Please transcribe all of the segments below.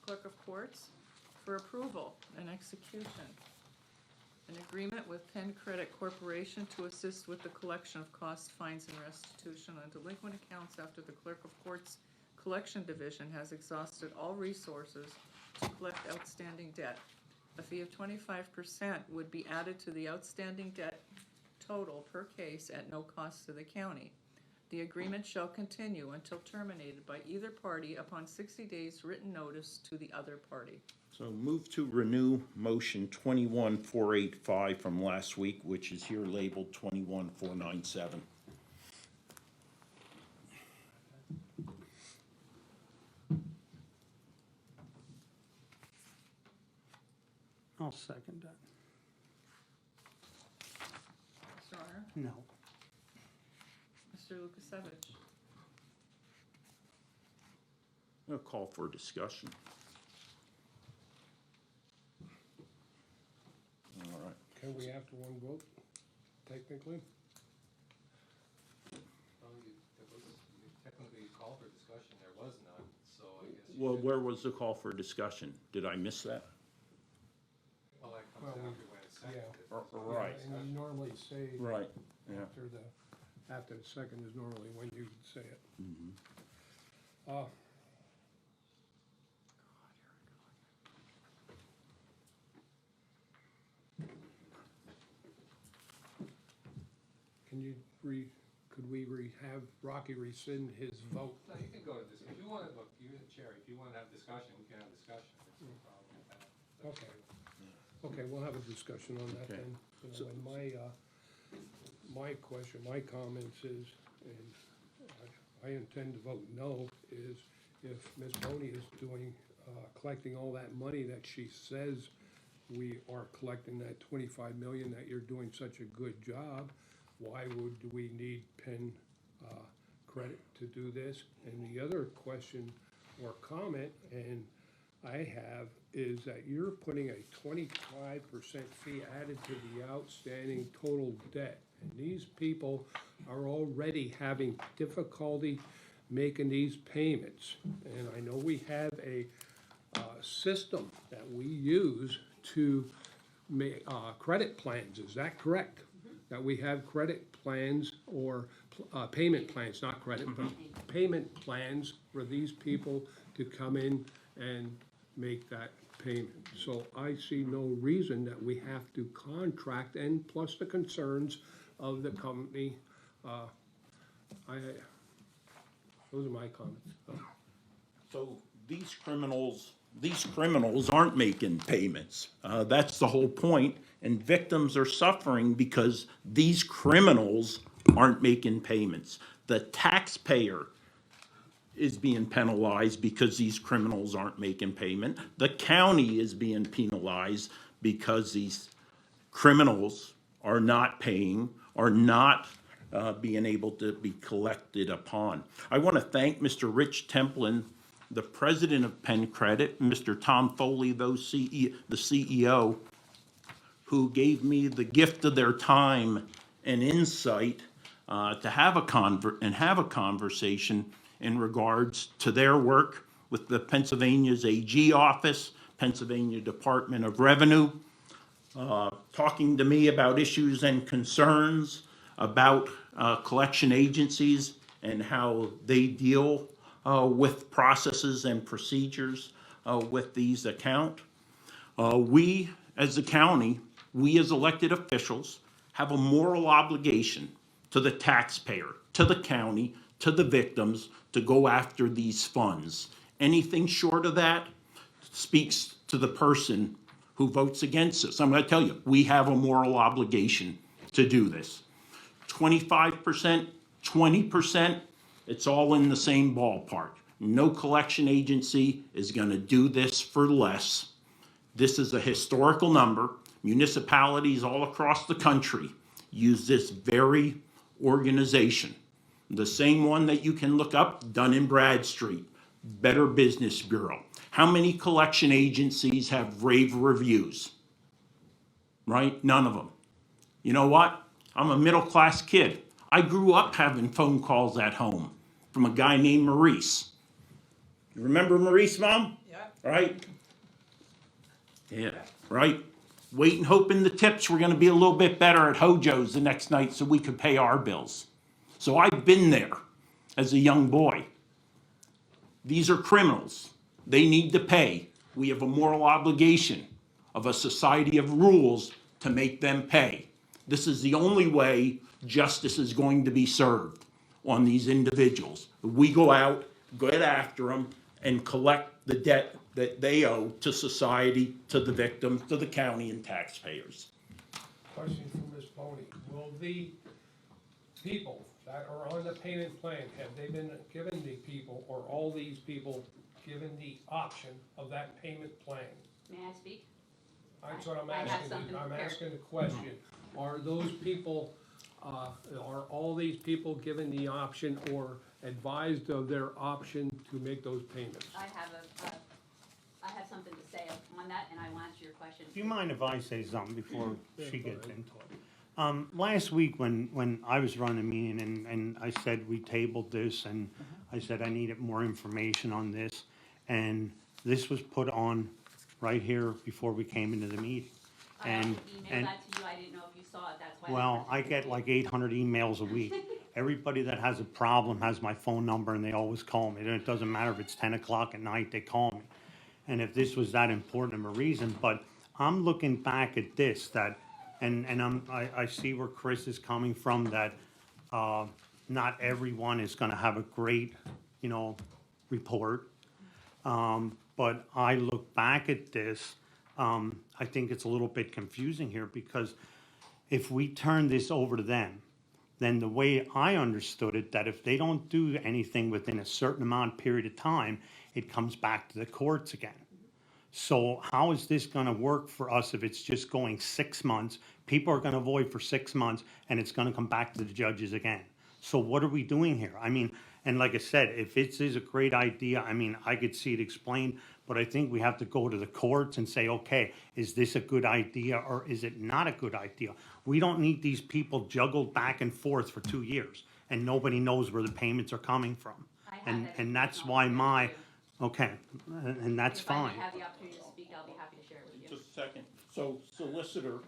Clerk of Courts for approval and execution. An agreement with PennCredit Corporation to assist with the collection of costs, fines, and restitution on delinquent accounts after the Clerk of Courts Collection Division has exhausted all resources to collect outstanding debt. A fee of 25% would be added to the outstanding debt total per case at no cost to the county. The agreement shall continue until terminated by either party upon 60 days written notice to the other party. So move to renew motion 21485 from last week, which is here labeled 21497. I'll second that. Mr. Honor? No. Mr. Lukasevich? I'll call for discussion. All right. Can we after one vote, technically? Technically call for discussion, there was none, so I guess. Well, where was the call for discussion? Did I miss that? Well, that comes Well, after when it's seconded. Right. And you normally say Right, yeah. after the second is normally when you say it. Could we have Rocky rescind his vote? No, you can go to this, if you wanna, look, you're the chair, if you wanna have discussion, we can have discussion, there's no problem with that. Okay. Okay, we'll have a discussion on that Okay. then. So- And my question, my comments is, and I intend to vote no, is if Ms. Boney is collecting all that money that she says we are collecting, that 25 million, that you're doing such a good job, why would we need Penn credit to do this? And the other question or comment, and I have, is that you're putting a 25% fee added to the outstanding total debt. And these people are already having difficulty making these payments. And I know we have a system that we use to make credit plans, is that correct? That we have credit plans or payment plans, not credit, but payment plans for these people to come in and make that payment. So I see no reason that we have to contract, and plus the concerns of the company. Those are my comments. So these criminals aren't making payments. That's the whole point. And victims are suffering because these criminals aren't making payments. The taxpayer is being penalized because these criminals aren't making payment. The county is being penalized because these criminals are not paying, are not being able to be collected upon. I want to thank Mr. Rich Templin, the president of PennCredit, Mr. Tom Foley, the CEO, who gave me the gift of their time and insight to have a conversation in regards to their work with the Pennsylvania's AG office, Pennsylvania Department of Revenue, talking to me about issues and concerns about collection agencies and how they deal with processes and procedures with these accounts. We, as the county, we as elected officials have a moral obligation to the taxpayer, to the county, to the victims, to go after these funds. Anything short of that speaks to the person who votes against us. I'm going to tell you, we have a moral obligation to do this. 25%, 20%, it's all in the same ballpark. No collection agency is going to do this for less. This is a historical number. Municipalities all across the country use this very organization. The same one that you can look up, Dun & Bradstreet, Better Business Bureau. How many collection agencies have rave reviews? Right? None of them. You know what? I'm a middle-class kid. I grew up having phone calls at home from a guy named Maurice. You remember Maurice, Mom? Yeah. right? Yeah, right? Waiting, hoping the tips were gonna be a little bit better at Hojo's the next night so we could pay our bills. So I've been there as a young boy. These are criminals. They need to pay. We have a moral obligation of a society of rules to make them pay. This is the only way justice is going to be served on these individuals. We go out, get after them, and collect the debt that they owe to society, to the victims, to the county and taxpayers. Question for Ms. Boney. Will the people that are on the payment plan, have they been given the people, or all these people given the option of that payment plan? May I speak? That's what I'm I have asking. something I'm prepared. asking the question. Are those people, are all these people given the option or advised of their option to make those payments? I have something to say on that, and I will answer your question. Do you mind if I say something before she gets into it? Last week, when I was running a meeting and I said we tabled this, and I said I needed more information on this, and this was put on right here before we came into the meeting. I And, emailed that to you, I didn't know if you saw it, that's why. well, I get like 800 emails a week. Everybody that has a problem has my phone number and they always call me. And it doesn't matter if it's 10 o'clock at night, they call me. And if this was that important of a reason, but I'm looking back at this, that, and I see where Chris is coming from, that not everyone is gonna have a great, report. But I look back at this, I think it's a little bit confusing here, because if we turn this over to them, then the way I understood it, that if they don't do anything within a certain amount period of time, it comes back to the courts again. So how is this gonna work for us if it's just going 6 months? People are gonna void for 6 months, and it's gonna come back to the judges again. So what are we doing here? I mean, and like I said, if it is a great idea, I mean, I could see it explained, but I think we have to go to the courts and say, okay, is this a good idea or is it not a good idea? We don't need these people juggled back and forth for 2 years, and nobody knows where the payments are coming from. I have And, that and that's information why for you. okay, and that's If I fine. may have the opportunity to speak, I'll be happy to share it with you. Just a second. So, Solicitor,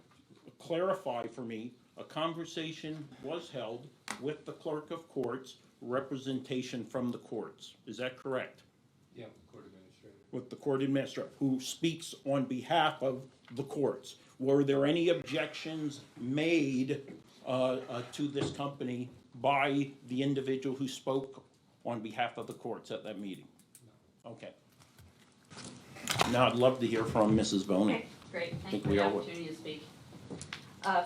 clarify for me, a conversation was held with the clerk of courts, representation from the courts. Is that correct? Yeah, court administrator. With the court administrator, who speaks on behalf of the courts. Were there any objections made to this company by the individual who spoke on behalf of the courts at that meeting? Okay. Now I'd love to hear from Mrs. Boney. Okay, great, thank you Think for we the all would. opportunity to speak.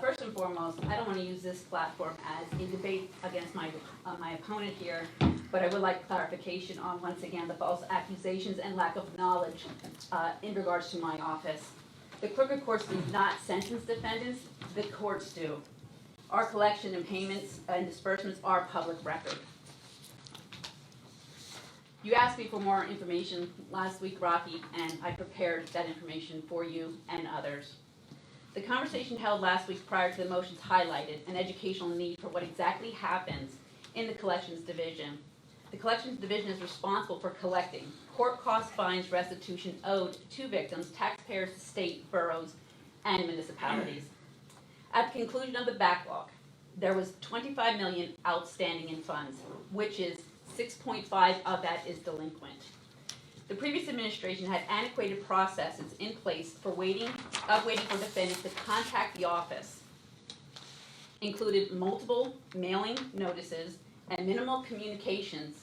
First and foremost, I don't want to use this platform as a debate against my opponent here, but I would like clarification on, once again, the false accusations and lack of knowledge in regards to my office. The clerk of courts do not sentence defendants, the courts do. Our collection and payments and disbursements are public record. You asked me for more information last week, Rocky, and I prepared that information for you and others. The conversation held last week prior to the motions highlighted an educational need for what exactly happens in the Collections Division. The Collections Division is responsible for collecting court cost fines, restitution owed to victims, taxpayers, state, boroughs, and municipalities. At the conclusion of the backlog, there was $25 million outstanding in funds, which is 6.5 of that is delinquent. The previous administration had antiquated processes in place for waiting for defendants to contact the office. Included multiple mailing notices and minimal communications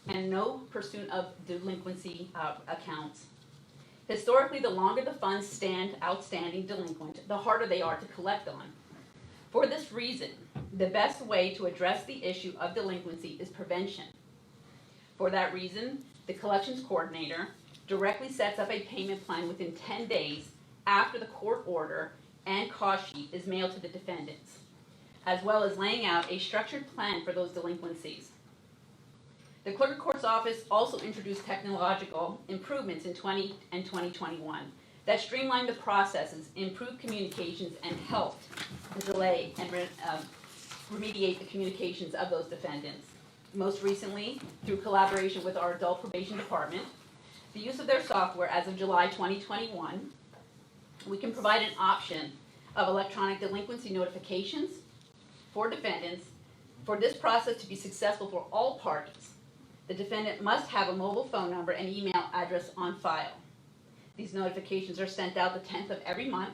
and no pursuit of delinquency accounts. Historically, the longer the funds stand outstanding delinquent, the harder they are to collect on. For this reason, the best way to address the issue of delinquency is prevention. For that reason, the collections coordinator directly sets up a payment plan within 10 days after the court order and cost sheet is mailed to the defendants, as well as laying out a structured plan for those delinquencies. The clerk of court's office also introduced technological improvements in 2021 that streamlined the processes, improved communications, and helped delay and remediate the communications of those defendants. Most recently, through collaboration with our adult probation department, the use of their software as of July 2021, we can provide an option of electronic delinquency notifications for defendants. For this process to be successful for all parties, the defendant must have a mobile phone number and email address on file. These notifications are sent out the 10th of every month.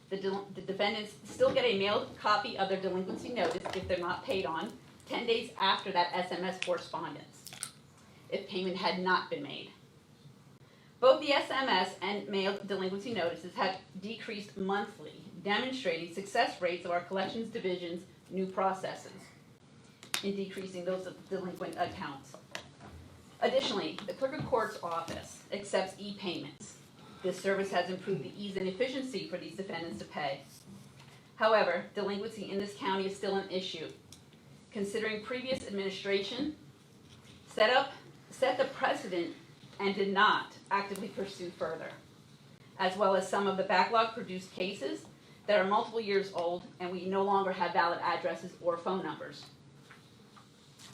The defendants still get a mailed copy of their delinquency notice if they're not paid on 10 days after that SMS correspondence, if payment had not been made. Both the SMS and mailed delinquency notices have decreased monthly, demonstrating success rates of our collections division's new processes in decreasing those delinquent accounts. Additionally, the Clerk of Court's office accepts e-payments. This service has improved the ease and efficiency for these defendants to pay. However, delinquency in this county is still an issue. Considering previous administration set the precedent and did not actively pursue further, as well as some of the backlog-produced cases that are multiple years old and we no longer have valid addresses or phone numbers,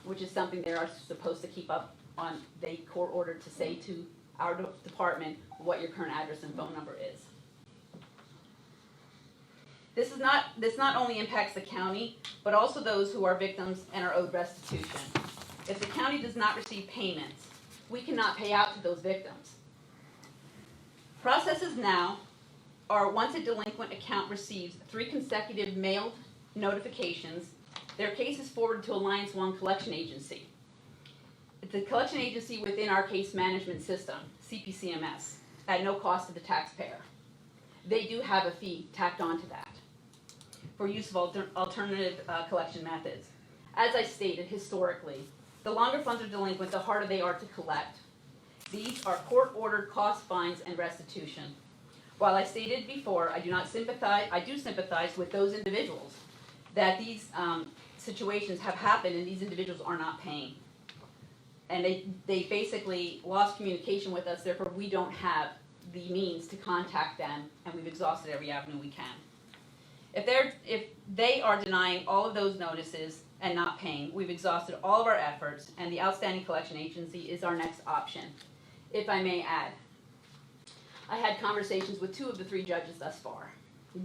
which is something they are supposed to keep up on. They court ordered to say to our department what your current address and phone number is. This not only impacts the county, but also those who are victims and are owed restitution. If the county does not receive payments, we cannot pay out to those victims. Processes now are once a delinquent account receives 3 consecutive mailed notifications, their case is forwarded to Alliance One Collection Agency. It's a collection agency within our case management system, CPCMS, at no cost to the taxpayer. They do have a fee tacked onto that for use of alternative collection methods. As I stated, historically, the longer funds are delinquent, the harder they are to collect. These are court-ordered cost fines and restitution. While I stated before, I do sympathize with those individuals that these situations have happened and these individuals are not paying. And they basically lost communication with us, therefore we don't have the means to contact them, and we've exhausted every avenue we can. If they are denying all of those notices and not paying, we've exhausted all of our efforts, and the outstanding collection agency is our next option. If I may add, I had conversations with 2 of the 3 judges thus far.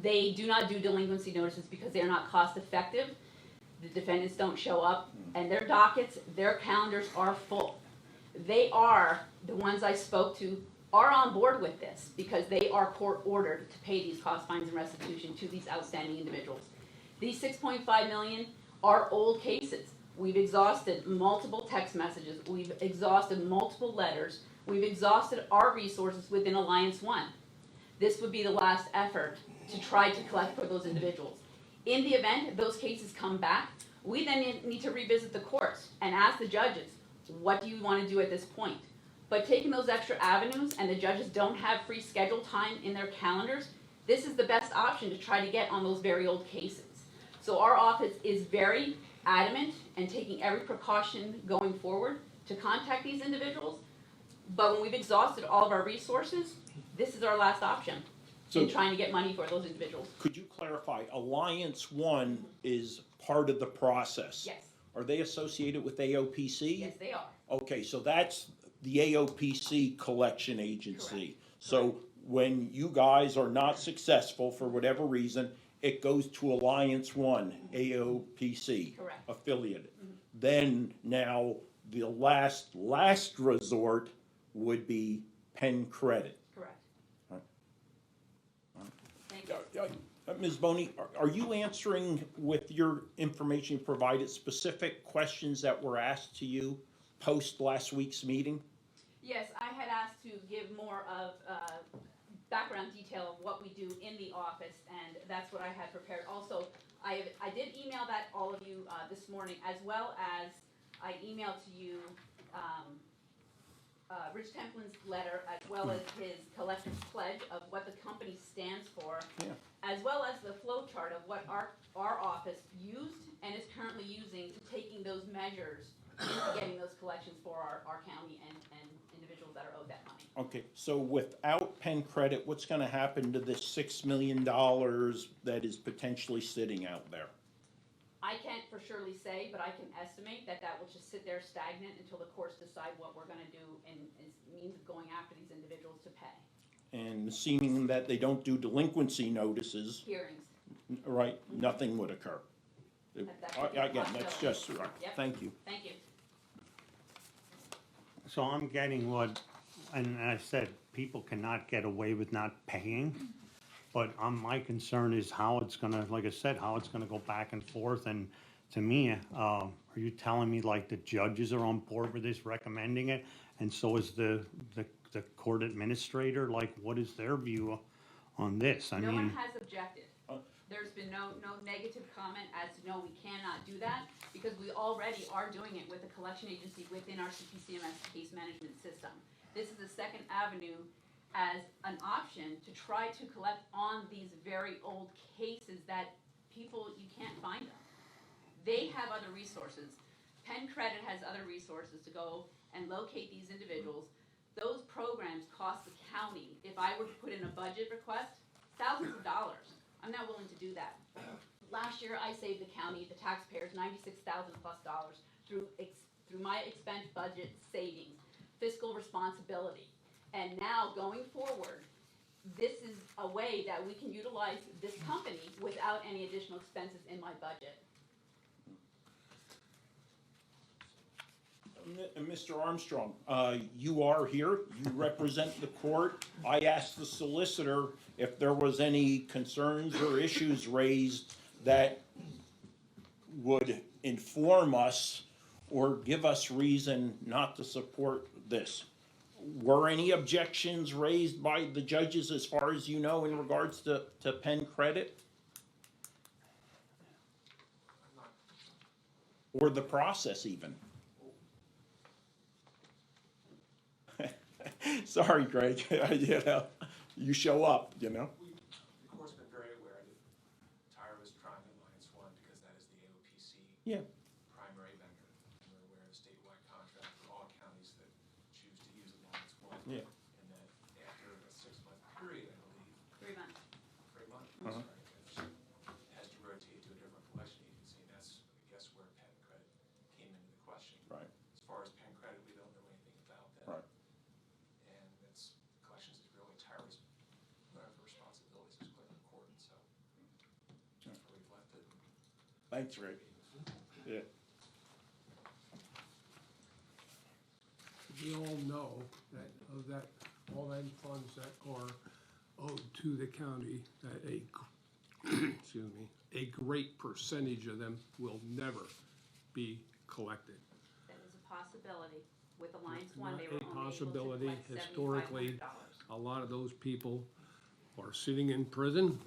They do not do delinquency notices because they are not cost effective. The defendants don't show up, and their dockets, their calendars are full. They are, the ones I spoke to, are on board with this because they are court ordered to pay these cost fines and restitution to these outstanding individuals. These $6.5 million are old cases. We've exhausted multiple text messages. We've exhausted multiple letters. We've exhausted our resources within Alliance One. This would be the last effort to try to collect for those individuals. In the event those cases come back, we then need to revisit the courts and ask the judges, what do you want to do at this point? But taking those extra avenues and the judges don't have free schedule time in their calendars, this is the best option to try to get on those very old cases. So our office is very adamant and taking every precaution going forward to contact these individuals. But when we've exhausted all of our resources, this is our last option in trying to get money for those individuals. Could you clarify, Alliance One is part of the process? Yes. Are they associated with AOPC? Yes, they are. Okay, so that's the AOPC collection agency. Correct. So when you guys are not successful for whatever reason, it goes to Alliance One, AOPC. Correct. Affiliated. Then now the last resort would be PennCredit. Correct. Right. Thank you. Ms. Boney, are you answering with your information you provided specific questions that were asked to you post last week's meeting? Yes, I had asked to give more of background detail of what we do in the office, and that's what I had prepared. Also, I did email that all of you this morning, as well as I emailed to you Rich Templin's letter, as well as his collector's pledge of what the company stands for, as well as the flow chart of what our office used and is currently using to taking those measures into getting those collections for our county and individuals that are owed that money. Okay, so without PennCredit, what's going to happen to this $6 million that is potentially sitting out there? I can't for surely say, but I can estimate that that will just sit there stagnant until the courts decide what we're gonna do and means of going after these individuals to pay. And seeming that they don't do delinquency notices, Hearings. right, nothing would occur. That could be a Again, that's just, right, Yep. thank you. Thank you. So I'm getting what, and I said, people cannot get away with not paying. But my concern is how it's gonna, like I said, how it's gonna go back and forth. And to me, are you telling me like the judges are on board with this, recommending it? And so is the court administrator? Like, what is their view on this? I No one mean, has objected. There's been no negative comment as to no, we cannot do that, because we already are doing it with a collection agency within our CPCMS case management system. This is a second avenue as an option to try to collect on these very old cases that people, you can't find them. They have other resources. PennCredit has other resources to go and locate these individuals. Those programs cost the county, if I were to put in a budget request, thousands of dollars. I'm not willing to do that. Last year, I saved the county, the taxpayers, $96,000+ through my expense budget savings, fiscal responsibility. And now, going forward, this is a way that we can utilize this company without any additional expenses in my budget. Mr. Armstrong, you are here, you represent the court. I asked the solicitor if there was any concerns or issues raised that would inform us or give us reason not to support this. Were any objections raised by the judges, as far as you know, in regards to PennCredit? Or the process even? Sorry, Greg, you show up, The court's been very aware that Tyra was trying Alliance One because that is the AOPC Yeah. primary vendor. And we're aware of the statewide contract for all counties that choose to use Alliance One. Yeah. And that after a 6-month period, I believe, 3 months. 3 months, Uh-huh. sorry, it has to rotate to a different collection agency, and that's, I guess, where PennCredit came into the question. Right. As far as PennCredit, we don't know anything about that. Right. And it's, collections is really Tyra's, one of her responsibilities as clerk of court, and so that's where we've left it. Thanks, Greg. Yeah. We all know that of that, all them funds that are owed to the county, that excuse me, a great percentage of them will never be collected. That is a possibility. With Alliance One, they Not were a only able to possibility. collect Historically, $7,500. a lot of those people are sitting in prison.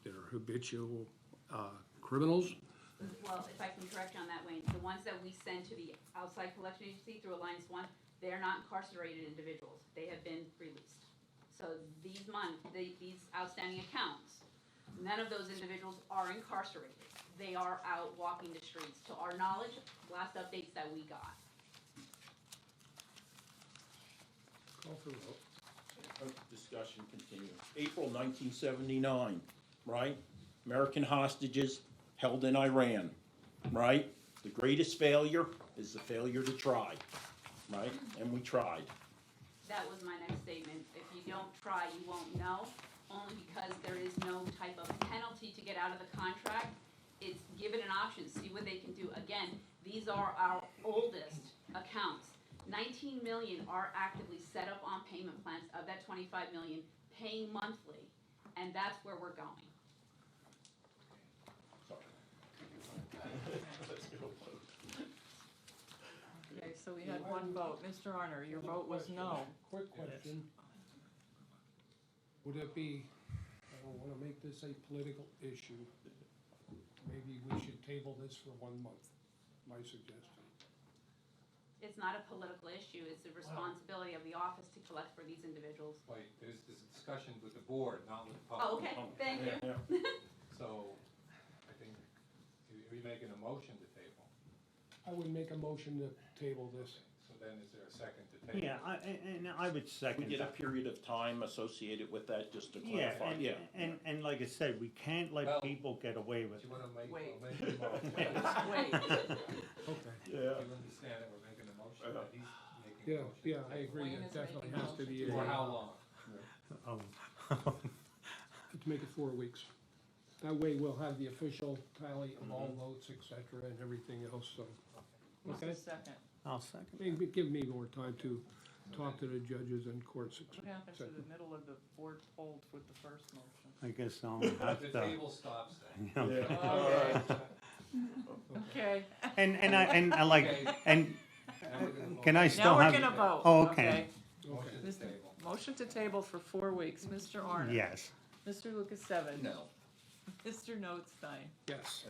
They're habitual criminals. Well, if I can correct you on that, Wayne, the ones that we send to the outside collection agency through Alliance One, they are not incarcerated individuals. They have been released. So these outstanding accounts, none of those individuals are incarcerated. They are out walking the streets. To our knowledge, last updates that we got. Call for vote. Discussion continues. April 1979, right? American hostages held in Iran, right? The greatest failure is the failure to try, right? And we tried. That was my next statement. If you don't try, you won't know, only because there is no type of penalty to get out of the contract. It's given an option, see what they can do. Again, these are our oldest accounts. 19 million are actively set up on payment plans. Of that 25 million, paying monthly, and that's where we're going. Okay, so we had one vote. Mr. Arner, your vote was no. Quick question. Would it be, I don't wanna make this a political issue, maybe we should table this for 1 month, my suggestion. It's not a political issue, it's the responsibility of the office to collect for these individuals. Wait, there's this discussion with the board, not with the public. Oh, okay, thank you. Yeah. So, I think, are you making a motion to table? I would make a motion to table this. So then is there a second to pay. Yeah, and I would We second get a that. period of time associated with that, just to Yeah, clarify, yeah. and like I said, we can't Well, let people get away with Do it. you wanna make, Wait. we'll make a motion? Wait, wait. Okay, Do you understand that we're making a motion, that he's making a yeah, motion? yeah, I agree, Wayne it is definitely making a has to be, For how long? to make it 4 weeks. That way we'll have the official tally of all votes, et cetera, and everything else, so. Who's the Okay. second? I'll second. Maybe give me more time to talk to the judges and courts, et What happened to cetera. the middle of the board hold with the first motion? I guess I'll The have to. table stops then. Okay. And I like, Okay. and Now we're gonna can I vote. still Now we're have? gonna vote. Oh, okay. Motion to Mis- table. Motion to table for 4 weeks. Mr. Arner? Yes. Mr. Lukasevich? No. Mr. Notstein? Yes.